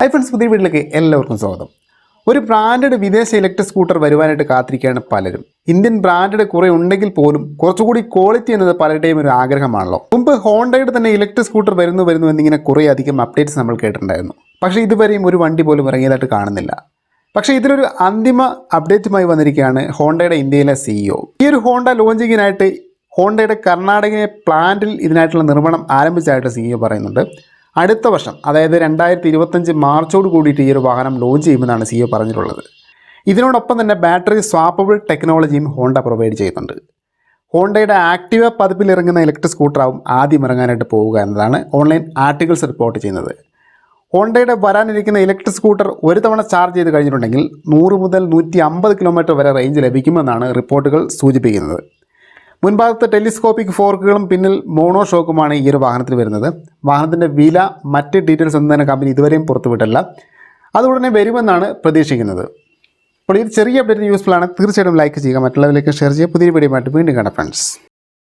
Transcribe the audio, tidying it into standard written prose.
Hi friends, പുതിയ വീട്ടിലേക്ക് എല്ലാവർക്കും സ്വാഗതം. ഒരു ബ്രാൻഡഡ് വിദേശ ഇലക്ട്രിക് സ്കൂട്ടർ വരുവാനായിട്ട് കാത്തിരിക്കുകയാണ് പലരും. ഇന്ത്യൻ ബ്രാൻഡഡ് കുറേ ഉണ്ടെങ്കിൽ പോലും കുറച്ചുകൂടി ക്വാളിറ്റി എന്നത് പലരുടെയും ഒരു ആഗ്രഹമാണല്ലോ. മുമ്പ് ഹോണ്ടയുടെ തന്നെ ഇലക്ട്രിക് സ്കൂട്ടർ വരുന്നു എന്നിങ്ങനെ കുറേ അധികം അപ്ഡേറ്റ്സ് നമ്മൾ കേട്ടിട്ടുണ്ടായിരുന്നു. പക്ഷേ ഇതുവരെയും ഒരു വണ്ടി പോലും ഇറങ്ങിയതായിട്ട് കാണുന്നില്ല. പക്ഷേ ഇതിലൊരു അന്തിമ അപ്ഡേറ്റുമായി വന്നിരിക്കുകയാണ് ഹോണ്ടയുടെ ഇന്ത്യയിലെ CEO. ഈ ഒരു ഹോണ്ട ലോഞ്ചിങ്ങിനായിട്ട് ഹോണ്ടയുടെ കർണാടകയിലെ പ്ലാന്റിൽ ഇതിനായിട്ടുള്ള നിർമ്മാണം ആരംഭിച്ചതായിട്ട് CEO പറയുന്നുണ്ട്. അടുത്ത വർഷം, അതായത് 2025 മാർച്ചോട് കൂടിയിട്ട് ഈ ഒരു വാഹനം ലോഞ്ച് ചെയ്യുമെന്നാണ് CEO പറഞ്ഞിട്ടുള്ളത്. ഇതിനോടൊപ്പം തന്നെ ബാറ്ററി സ്വാപ്പബിൾ ടെക്നോളജിയും ഹോണ്ട പ്രൊവൈഡ് ചെയ്യുന്നുണ്ട്. ഹോണ്ടയുടെ ആക്ടിവ പതിപ്പിൽ ഇറങ്ങുന്ന ഇലക്ട്രിക് സ്കൂട്ടറാവും ആദ്യം ഇറങ്ങാനായിട്ട് പോവുക എന്നതാണ് ഓൺലൈൻ ആർട്ടിക്കിൾസ് റിപ്പോർട്ട് ചെയ്യുന്നത്. ഹോണ്ടയുടെ വരാനിരിക്കുന്ന ഇലക്ട്രിക് സ്കൂട്ടർ ഒരു തവണ ചാർജ് ചെയ്ത് കഴിഞ്ഞിട്ടുണ്ടെങ്കിൽ 100 മുതൽ 150 കിലോമീറ്റർ വരെ റേഞ്ച് ലഭിക്കുമെന്നാണ് റിപ്പോർട്ടുകൾ സൂചിപ്പിക്കുന്നത്. മുൻഭാഗത്ത് ടെലിസ്കോപ്പിക് ഫോർക്കുകളും പിന്നിൽ മോണോ ഷോക്കുമാണ് ഈ ഒരു വാഹനത്തിൽ വരുന്നത്. വാഹനത്തിൻ്റെ വില, മറ്റ് ഡീറ്റെയിൽസ് ഒന്നും തന്നെ കമ്പനി ഇതുവരെയും പുറത്തുവിട്ടില്ല. അതുടനെ വരുമെന്നാണ് പ്രതീക്ഷിക്കുന്നത്. അപ്പോൾ ഈ ചെറിയ അപ്ഡേറ്റ് യൂസ്ഫുൾ ആണ്. തീർച്ചയായിട്ടും ലൈക്ക് ചെയ്യുക, മറ്റുള്ളവരിലേക്ക് ഷെയർ ചെയ്യുക. പുതിയ വീഡിയോ ആയിട്ട് വീണ്ടും കാണാം ഫ്രണ്ട്സ്.